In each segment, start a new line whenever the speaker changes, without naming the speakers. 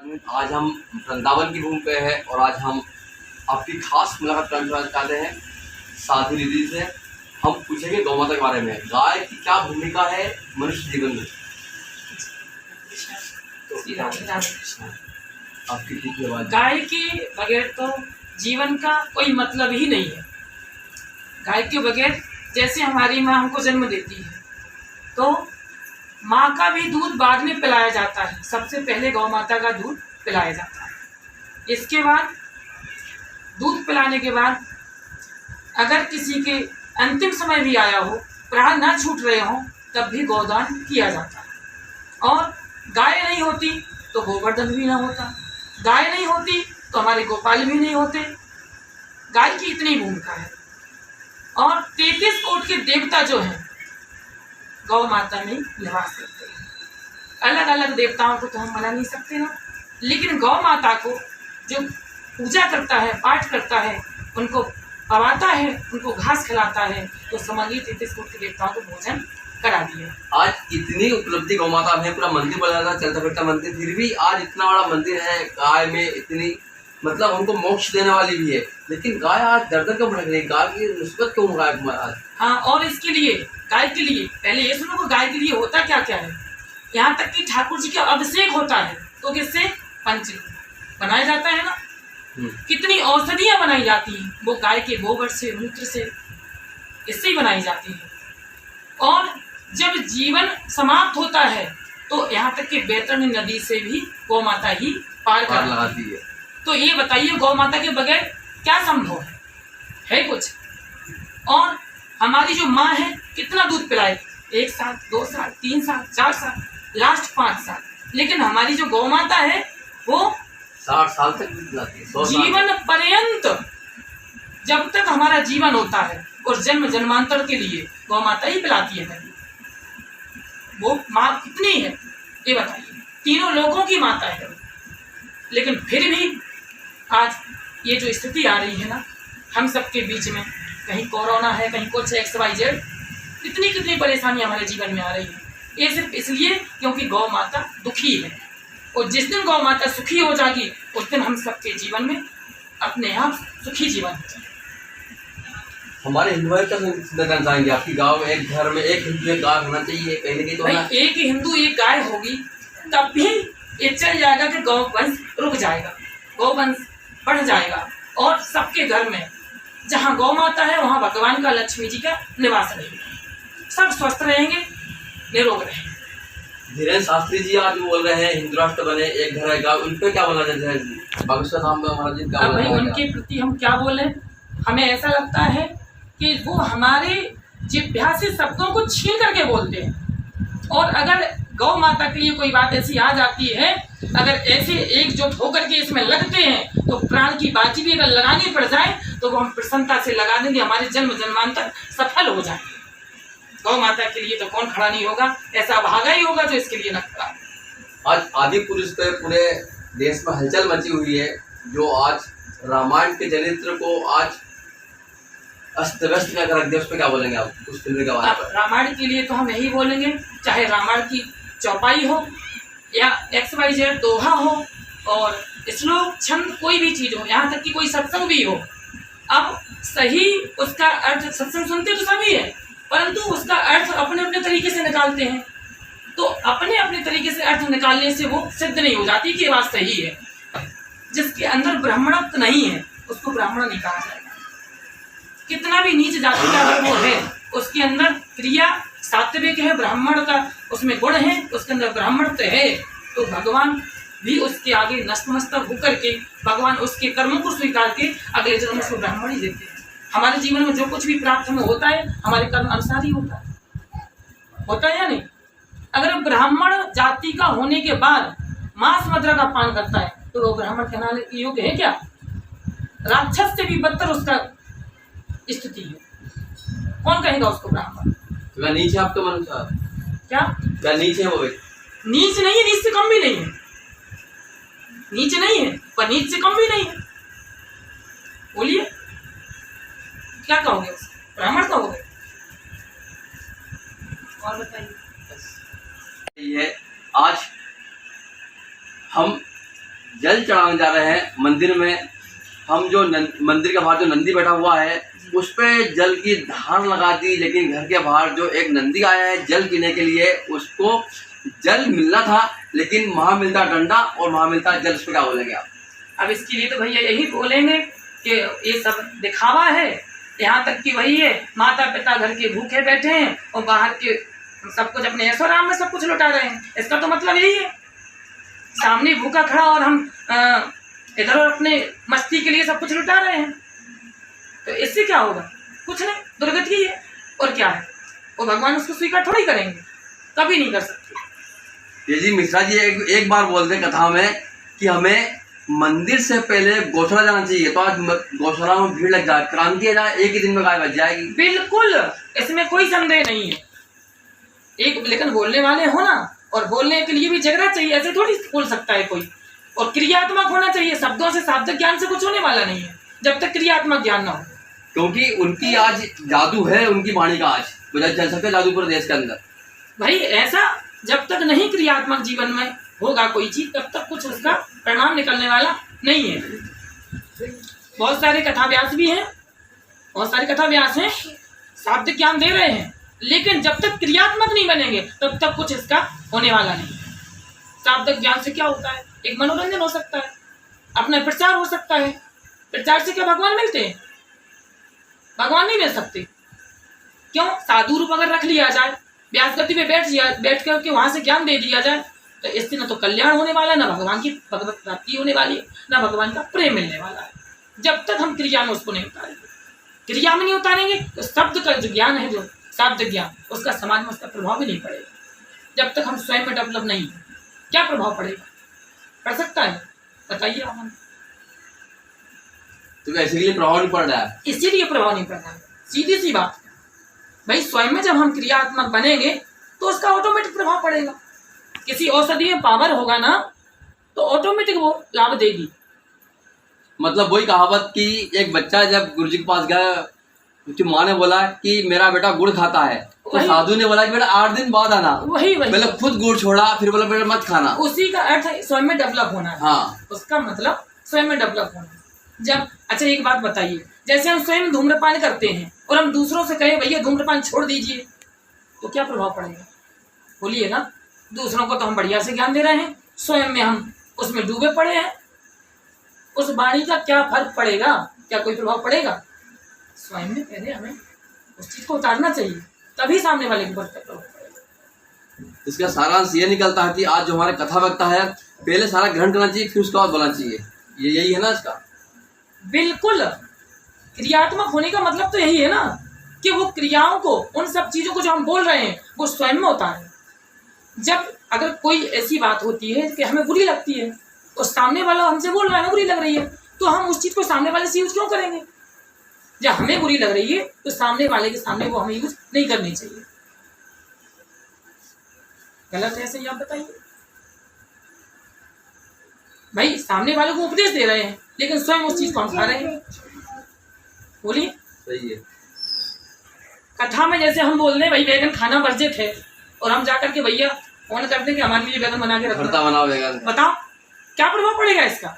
आज हम वृंदावन की भूमि पे है और आज हम आपकी खास मुलाकात करना चाहते हैं साथी दीदी से। हम पूछेंगे गौ माता के बारे में, गाय की क्या भूमिका है मनुष्य जीवन में। आपकी ठीक आवाज।
गाय के बगैर तो जीवन का कोई मतलब ही नहीं है। गाय के बगैर जैसे हमारी माँ हमको जन्म देती है तो माँ का भी दूध बाद में पिलाया जाता है, सबसे पहले गौ माता का दूध पिलाया जाता है। इसके बाद दूध पिलाने के बाद अगर किसी के अंतिम समय भी आया हो, प्राण न छूट रहे हों, तब भी गोदान किया जाता है। और गाय नहीं होती तो गोवर्धन भी ना होता, गाय नहीं होती तो हमारे गोपाल भी नहीं होते। गाय की इतनी भूमिका है। और 33 कोट के देवता जो हैं गौ माता में निवास करते हैं। अलग अलग देवताओं को तो हम मना नहीं सकते ना, लेकिन गौ माता को जो पूजा करता है, पाठ करता है, उनको पवाता है, उनको घास खिलाता है, तो समझिए 33 कोट के देवताओं को भोजन करा दिया।
आज इतनी उपलब्धि गौ माता में, पूरा मंदिर बना था, चलता फिरता मंदिर, फिर भी आज इतना बड़ा मंदिर है। गाय में इतनी मतलब हमको मोक्ष देने वाली भी है, लेकिन गाय आज दर दर क्यों भटक रही है? गाय की निस्बत क्यों गाय आज?
हाँ, और इसके लिए गाय के लिए पहले ये सुनो कि गाय के लिए होता क्या क्या है। यहाँ तक कि ठाकुर जी का अभिषेक होता है तो किससे? पंच बनाया जाता है ना। कितनी औषधियाँ बनाई जाती हैं, वो गाय के गोबर से, मूत्र से, इससे ही बनाई जाती है। और जब जीवन समाप्त होता है तो यहाँ तक कि बैतरणी नदी से भी गौ माता ही पार कर लगाती है। तो ये बताइए गौ माता के बगैर क्या संभव है कुछ? और हमारी जो माँ है कितना दूध पिलाए, 1 साल, 2 साल, 3 साल, 4 साल, लास्ट 5 साल, लेकिन हमारी जो गौ माता है वो
60 साल तक दूध पिलाती है,
जीवन पर्यंत, जब तक हमारा जीवन होता है। और जन्म जन्मांतर के लिए गौ माता ही पिलाती है। वो माँ कितनी है ये बताइए, तीनों लोगों की माता है। लेकिन फिर भी आज ये जो स्थिति आ रही है ना हम सबके बीच में, कहीं कोरोना है, कहीं कुछ XYZ, कितनी परेशानियां हमारे जीवन में आ रही है। ये सिर्फ इसलिए क्योंकि गौ माता दुखी है। और जिस दिन गौ माता सुखी हो जाएगी उस दिन हम सबके जीवन में अपने आप सुखी जीवन हो जाएगा।
हमारे हिंदू क्या करना चाहेंगे? आपकी गाँव में एक घर में एक हिंदू एक गाय होना चाहिए, कहीं ना कहीं तो
भाई एक हिंदू एक गाय होगी तब भी ये चल जाएगा कि गौ वंश रुक जाएगा, गौ वंश बढ़ जाएगा। और सबके घर में जहाँ गौ माता है वहाँ भगवान का, लक्ष्मी जी का निवास रहेगा, सब स्वस्थ रहेंगे, निरोग रहेंगे।
धीरेन्द्र शास्त्री जी आज बोल रहे हैं हिंदू राष्ट्र बने, एक घर है गाँव, उन पर क्या बोलना चाहते हैं? भविष्य धाम में हमारा जी क्या
भाई उनके प्रति हम क्या बोले? हमें ऐसा लगता है कि वो हमारे जिह्वा से शब्दों को छीन करके बोलते हैं। और अगर गौ माता के लिए कोई बात ऐसी आ जाती है, अगर ऐसे एकजुट होकर के इसमें लगते हैं तो प्राण की बाजी भी अगर लगानी पड़ जाए तो वो हम प्रसन्नता से लगा देंगे, हमारे जन्म जन्मांतर सफल हो जाएंगे। गौ माता के लिए तो कौन खड़ा नहीं होगा, ऐसा भागा ही होगा जो इसके लिए न खड़ा।
आज आदि पुरुष पे पूरे देश में हलचल मची हुई है, जो आज रामायण के चरित्र को आज अस्त व्यस्त क्या रख दिया, उस पर क्या बोलेंगे आप उस फिल्म के बारे में?
रामायण के लिए तो हम यही बोलेंगे, चाहे रामायण की चौपाई हो या XYZ दोहा हो और श्लोक छंद कोई भी चीज हो, यहाँ तक कि कोई सत्संग भी हो। अब सही उसका अर्थ, सत्संग सुनते तो सभी है, परंतु उसका अर्थ अपने अपने तरीके से निकालते हैं। तो अपने अपने तरीके से अर्थ निकालने से वो सिद्ध नहीं हो जाती कि बात सही है। जिसके अंदर ब्राह्मणत्व नहीं है उसको ब्राह्मण नहीं कहा जाएगा। कितना भी नीच जाति का अगर वो है, उसके अंदर क्रिया सात्विक है, ब्राह्मण का उसमें गुण है, उसके अंदर ब्राह्मणत्व है, तो भगवान भी उसके आगे नतमस्तक होकर के भगवान उसके कर्मों को स्वीकार के अगले जन्म उसको ब्राह्मण ही देते हैं। हमारे जीवन में जो कुछ भी प्राप्त हमें होता है हमारे कर्म अनुसार ही होता है या नहीं? अगर ब्राह्मण जाति का होने के बाद मांस मदिरा का पान करता है तो वो ब्राह्मण कहलाने के योग्य है क्या? राक्षस से भी बदतर उसका स्थिति है, कौन कहेगा उसको ब्राह्मण?
क्या नीच है आपके अनुसार?
क्या
नीच है वो?
नीच नहीं है, नीच से कम भी नहीं है। नीच नहीं है पर नीच से कम भी नहीं है। बोलिए क्या कहोगे? ब्राह्मण कहोगे? और बताइए।
आज हम जल चढ़ाने जा रहे हैं मंदिर में। हम जो मंदिर के बाहर जो नंदी बैठा हुआ है उस पे जल की धार लगा दी, लेकिन घर के बाहर जो एक नंदी आया है जल पीने के लिए, उसको जल मिलना था लेकिन वहाँ मिलता डंडा और वहाँ मिलता जल। उस पर क्या बोलेंगे आप?
अब इसके लिए तो भैया यही बोलेंगे कि ये सब दिखावा है। यहाँ तक कि वही है, माता पिता घर के भूखे बैठे हैं और बाहर के सब कुछ अपने ऐशोआराम में सब कुछ लुटा रहे हैं। इसका तो मतलब यही है, सामने भूखा खड़ा और हम इधर अपने मस्ती के लिए सब कुछ लुटा रहे हैं। तो इससे क्या होगा? कुछ नहीं, दुर्गति है। और क्या है, वो भगवान उसको स्वीकार थोड़ी करेंगे, कभी नहीं कर सकते।
ये जी मिश्रा जी एक बार बोलते कथा में कि हमें मंदिर से पहले गौशाला जाना चाहिए, तो आज गौशाला में भीड़ लग जाए, क्रांति आ जाए, एक ही दिन में गाय बच जाएगी।
बिल्कुल, इसमें कोई संदेह नहीं है। एक लेकिन बोलने वाले हो ना, और बोलने के लिए भी जगह चाहिए, ऐसे थोड़ी बोल सकता है कोई। और क्रियात्मक होना चाहिए, शब्दों से शाब्दिक ज्ञान से कुछ होने वाला नहीं है जब तक क्रियात्मक ज्ञान ना हो।
क्योंकि उनकी आज जादू है, उनकी वाणी का आज चल सकता है जादू पूरे देश के अंदर।
भाई ऐसा जब तक नहीं क्रियात्मक जीवन में होगा कोई चीज, तब तक कुछ उसका परिणाम निकलने वाला नहीं है। बहुत सारे कथाव्यास भी हैं, बहुत सारे कथाव्यास हैं, शाब्दिक ज्ञान दे रहे हैं, लेकिन जब तक क्रियात्मक नहीं बनेंगे तब तक कुछ इसका होने वाला नहीं। शाब्दिक ज्ञान से क्या होता है? एक मनोरंजन हो सकता है, अपना प्रचार हो सकता है। प्रचार से क्या भगवान मिलते हैं? भगवान नहीं मिल सकते। क्यों? साधु रूप अगर रख लिया जाए, व्यास गति पे बैठ करके वहां से ज्ञान दे दिया जाए, तो इससे न तो कल्याण होने वाला, न भगवान की भगवत प्राप्ति होने वाली है, न भगवान का प्रेम मिलने वाला है। जब तक हम क्रिया में उसको नहीं उतारेंगे, क्रिया में नहीं उतारेंगे तो शब्द का जो ज्ञान है, जो शब्द ज्ञान, उसका समाज में उसका प्रभाव भी नहीं पड़ेगा। जब तक हम स्वयं में डेवलप नहीं, क्या प्रभाव पड़ेगा? पड़ सकता है? बताइए आप हमें।
तो इसीलिए प्रभाव नहीं पड़ रहा है,
इसीलिए प्रभाव नहीं पड़ रहा है, सीधी सी बात। भाई स्वयं में जब हम क्रियात्मक बनेंगे तो उसका ऑटोमेटिक प्रभाव पड़ेगा। किसी औषधि में पावर होगा ना, तो ऑटोमेटिक वो लाभ देगी।
मतलब वही कहावत कि एक बच्चा जब गुरुजी के पास गया, उसकी माँ ने बोला कि मेरा बेटा गुड़ खाता है, तो साधु ने बोला कि बेटा 8 दिन बाद आना।
वही
पहले खुद गुड़ छोड़ा, फिर बोला बेटा मत खाना।
उसी का अर्थ है स्वयं में डेवलप होना है।
हाँ,
उसका मतलब स्वयं में डेवलप होना। जब अच्छा एक बात बताइए, जैसे हम स्वयं धूम्रपान करते हैं और हम दूसरों से कहें भैया धूम्रपान छोड़ दीजिए, तो क्या प्रभाव पड़ेगा? बोलिए ना। दूसरों को तो हम बढ़िया से ज्ञान दे रहे हैं, स्वयं में हम उसमें डूबे पड़े हैं। उस वाणी का क्या फर्क पड़ेगा? क्या कोई प्रभाव पड़ेगा? स्वयं में पहले हमें उस चीज को उतारना चाहिए, तभी सामने वाले के ऊपर प्रभाव पड़ेगा।
इसका सारांश ये निकलता है कि आज जो हमारे कथा वक्ता है, पहले सारा ग्रहण करना चाहिए, फिर उसके बाद बोलना चाहिए। ये यही है ना इसका?
बिल्कुल। क्रियात्मक होने का मतलब तो यही है ना कि वो क्रियाओं को, उन सब चीजों को जो हम बोल रहे हैं वो स्वयं में होता है। जब अगर कोई ऐसी बात होती है कि हमें बुरी लगती है और सामने वाला हमसे बोल रहा है ना बुरी लग रही है, तो हम उस चीज को सामने वाले से यूज क्यों करेंगे? जब हमें बुरी लग रही है तो सामने वाले के सामने वो हमें यूज नहीं करनी चाहिए। गलत है सही? आप बताइए भाई। सामने वाले को उपदेश दे रहे हैं लेकिन स्वयं उस चीज को हम खा रहे हैं। बोलिए।
सही है।
कथा में जैसे हम बोल रहे भाई बैगन खाना वर्जित है, और हम जाकर के भैया फोन कर दें कि हमारे लिए बैगन बना के रखो, बताओ क्या प्रभाव पड़ेगा इसका?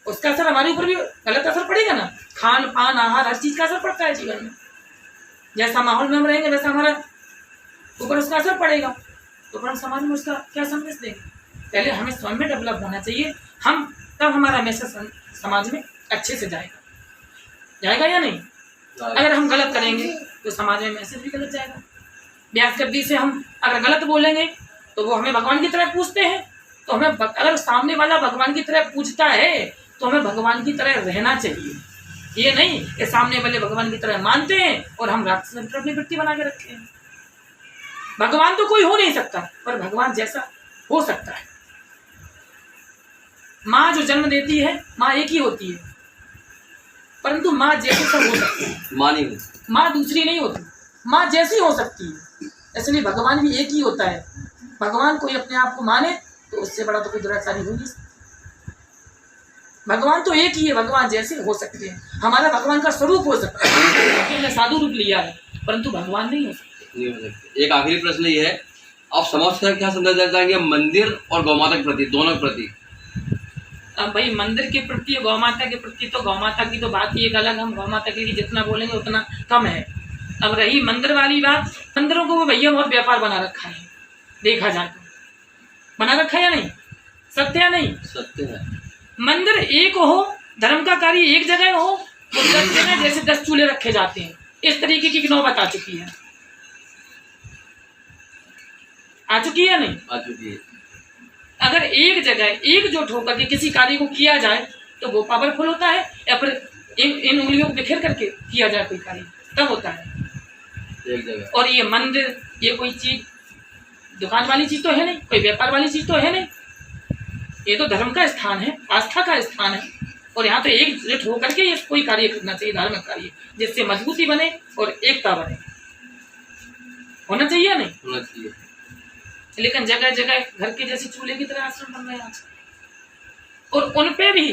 उसका असर हमारे ऊपर भी गलत असर पड़ेगा ना। खान पान आहार हर चीज का असर पड़ता है जीवन में। जैसा माहौल में हम रहेंगे वैसा हमारा ऊपर उसका असर पड़ेगा, तो फिर हम समाज में उसका क्या संदेश देंगे? पहले हमें स्वयं में डेवलप होना चाहिए, हम तब हमारा मैसेज समाज में अच्छे से जाएगा या नहीं? अगर हम गलत करेंगे तो समाज में मैसेज भी गलत जाएगा। व्यास गद्दी से हम अगर गलत बोलेंगे तो वो हमें भगवान की तरह पूछते हैं, तो हमें अगर सामने वाला भगवान की तरह पूछता है तो हमें भगवान की तरह रहना चाहिए। ये नहीं कि सामने वाले भगवान की तरह मानते हैं और हम राक्षस अपनी वृत्ति बना के रखे हैं। भगवान तो कोई हो नहीं सकता, पर भगवान जैसा हो सकता है। माँ जो जन्म देती है, माँ एक ही होती है, परंतु माँ जैसे सब हो सकती है।
माँ नहीं होती,
माँ दूसरी नहीं होती, माँ जैसी हो सकती है। इसलिए भगवान भी एक ही होता है। भगवान कोई अपने आप को माने तो उससे बड़ा तो कोई दुराचारी हो नहीं सकता। भगवान तो एक ही है, भगवान जैसे हो सकते हैं। हमारा भगवान का स्वरूप हो सकता है, हमने साधु रूप लिया है, परंतु भगवान नहीं हो सकते।
एक आखिरी प्रश्न ये है, आप समाज का क्या संदेश देना चाहेंगे मंदिर और गौ माता के प्रति, दोनों के प्रति?
अब भाई मंदिर के प्रति, गौ माता के प्रति, तो गौ माता की तो बात ही एक अलग, हम गौ माता के लिए जितना बोलेंगे उतना कम है। अब रही मंदिर वाली बात, मंदिरों को भैया बहुत व्यापार बना रखा है, देखा जाए तो बना रखा है या नहीं, सत्य या नहीं?
सत्य है।
मंदिर एक हो, धर्म का कार्य एक जगह हो, तो 10 जगह जैसे 10 चूल्हे रखे जाते हैं, इस तरीके की नौबत आ चुकी है। आ चुकी है नहीं?
आ चुकी है।
अगर एक जगह एकजुट होकर के किसी कार्य को किया जाए तो वो पावरफुल होता है, या फिर इन उंगलियों को बिखेर करके किया जाए कोई कार्य, तब होता है
एक जगह।
और ये मंदिर, ये कोई चीज दुकान वाली चीज तो है नहीं, कोई व्यापार वाली चीज तो है नहीं, ये तो धर्म का स्थान है, आस्था का स्थान है। और यहाँ तो एकजुट होकर के ये कोई कार्य करना चाहिए, धार्मिक कार्य, जिससे मजबूती बने और एकता बने, होना चाहिए नहीं?
होना चाहिए।
लेकिन जगह जगह घर के जैसे चूल्हे की तरह आश्रम बन रहे हैं आज, और उन पे भी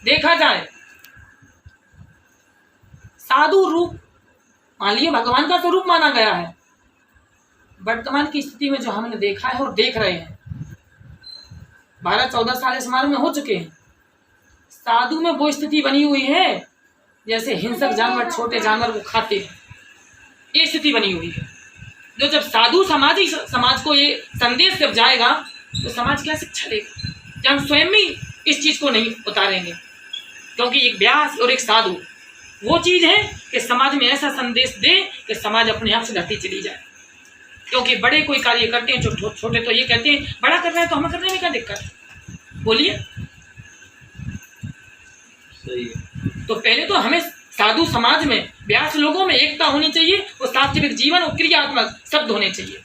देखा जाए साधु रूप, मान लिया भगवान का स्वरूप माना गया है। वर्तमान की स्थिति में जो हमने देखा है और देख रहे हैं, 12-14 साल इस मार्ग में हो चुके हैं, साधु में वो स्थिति बनी हुई है जैसे हिंसक जानवर छोटे जानवर को खाते हैं, ये स्थिति बनी हुई है। जो जब साधु समाज को ये संदेश जब जाएगा तो समाज क्या शिक्षा देगा, जब हम स्वयं ही इस चीज को नहीं उतारेंगे। क्योंकि एक व्यास और एक साधु वो चीज है कि समाज में ऐसा संदेश दे कि समाज अपने आप से घटती चली जाए। क्योंकि बड़े कोई कार्य करते हैं, जो छोटे तो ये कहते हैं बड़ा कर रहे हैं तो हमें करने में क्या दिक्कत है, बोलिए।
सही है।
तो पहले तो हमें साधु समाज में, व्यास लोगों में एकता होनी चाहिए, और सात्विक जीवन और क्रियात्मक शब्द होने चाहिए,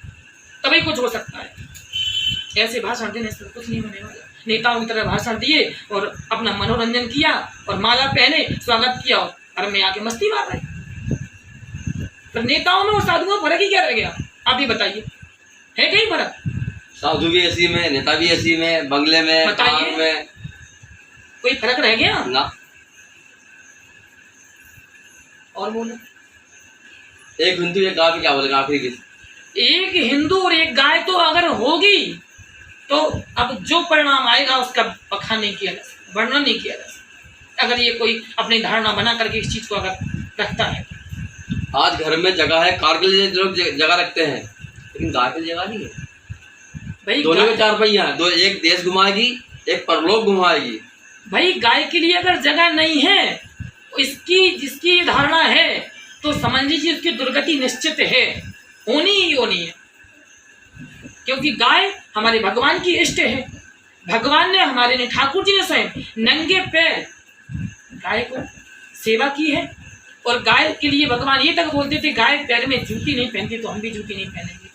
तभी कुछ हो सकता है। ऐसे भाषण देने से कुछ नहीं होने वाला। नेताओं की तरह भाषण दिए और अपना मनोरंजन किया और माला पहने स्वागत किया और घर में आके मस्ती मार रहे। तो नेताओं में और साधुओं में फर्क ही क्या रह गया, आप ही बताइए, है कहीं फर्क?
साधु भी ऐसी में, नेता भी ऐसी में, बंगले में, कार में,
कोई फर्क रह गया
ना?
और बोलो,
एक हिंदू एक गाय, क्या बोलेगा आखिरी किस?
एक हिंदू और एक गाय तो अगर होगी तो अब जो परिणाम आएगा उसका बखान नहीं किया जा सकता, वर्णन नहीं किया जा सकता, अगर ये कोई अपनी धारणा बना करके इस चीज को अगर रखता है।
आज घर में जगह है, कार के लिए लोग जगह रखते हैं, लेकिन गाय के लिए जगह नहीं है भाई। दोनों में 4 पहिया, दो, एक देश घुमाएगी, एक परलोक घुमाएगी।
भाई गाय के लिए अगर जगह नहीं है, इसकी जिसकी धारणा है तो समझ लीजिए उसकी दुर्गति निश्चित है, होनी ही होनी है। क्योंकि गाय हमारे भगवान की इष्ट है, भगवान ने हमारे ने ठाकुर जी ने स्वयं नंगे पैर गाय को सेवा की है। और गाय के लिए भगवान ये तक बोलते थे, गाय पैर में जूती नहीं पहनती तो हम भी जूती नहीं पहनेंगे।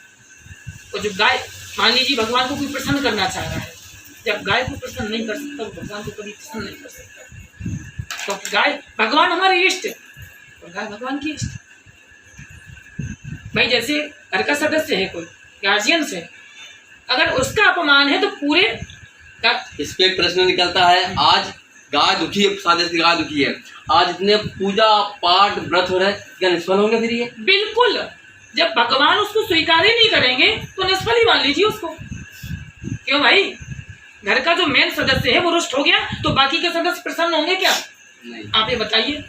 और जो गाय, मान लीजिए भगवान को कोई प्रसन्न करना चाह रहा है, जब गाय को प्रसन्न नहीं कर सकता तो भगवान को कभी प्रसन्न नहीं कर सकता। तो गाय भगवान हमारे इष्ट और गाय भगवान की इष्ट। भाई जैसे घर का सदस्य है, कोई गार्जियन से अगर उसका अपमान है तो पूरे
इस पे एक प्रश्न निकलता है। आज गाय दुखी है, सादे से गाय दुखी है, आज इतने पूजा पाठ व्रत हो रहे, क्या निष्फल होंगे फिर ये?
बिल्कुल, जब भगवान उसको स्वीकार ही नहीं करेंगे तो निष्फल ही मान लीजिए उसको। क्यों भाई, घर का जो मेन सदस्य है वो रुष्ट हो गया तो बाकी के सदस्य प्रसन्न होंगे क्या?
नहीं।
आप ये बताइए।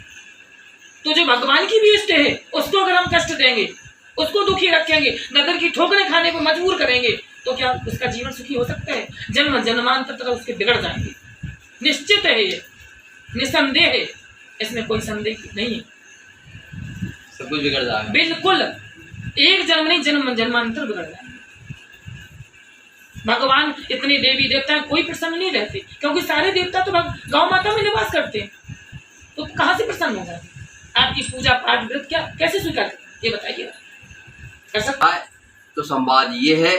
तो जो भगवान की भी इष्ट है उसको अगर हम कष्ट देंगे, उसको दुखी रखेंगे, नदर की ठोकरें खाने को मजबूर करेंगे, तो क्या उसका जीवन सुखी हो सकता है? जन्म जन्मांतर तक उसके बिगड़ जाएंगे, निश्चित है, ये निसंदेह है, इसमें कोई संदेह नहीं है।
सब कुछ बिगड़ जाएगा,
बिल्कुल, एक जन्म नहीं जन्म जन्मांतर बिगड़ जाएंगे। भगवान इतने देवी देवता हैं, कोई प्रसन्न नहीं रहते, क्योंकि सारे देवता तो गौ माता में निवास करते हैं, तो कहाँ से प्रसन्न हो जाते? आपकी पूजा पाठ व्रत क्या कैसे स्वीकार करें, ये बताइए। कर सकता है
तो संवाद ये है,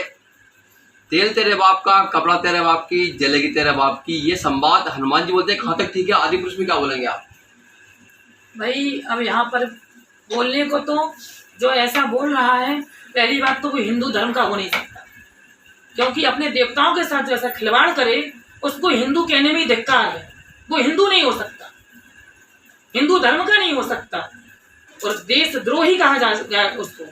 तेल तेरे बाप का, कपड़ा तेरे बाप की, जलेगी तेरे बाप की, ये संवाद हनुमान जी बोलते हैं। कहाँ तक ठीक है? आदि पुरुष में क्या बोलेंगे आप?
भाई अब यहाँ पर बोलने को तो जो ऐसा बोल रहा है, पहली बात तो वो हिंदू धर्म का हो नहीं सकता, क्योंकि अपने देवताओं के साथ जो ऐसा खिलवाड़ करे उसको हिंदू कहने में धिक्कार है। वो हिंदू नहीं हो सकता, हिंदू धर्म का नहीं हो सकता, और देशद्रोही कहा जा उसको।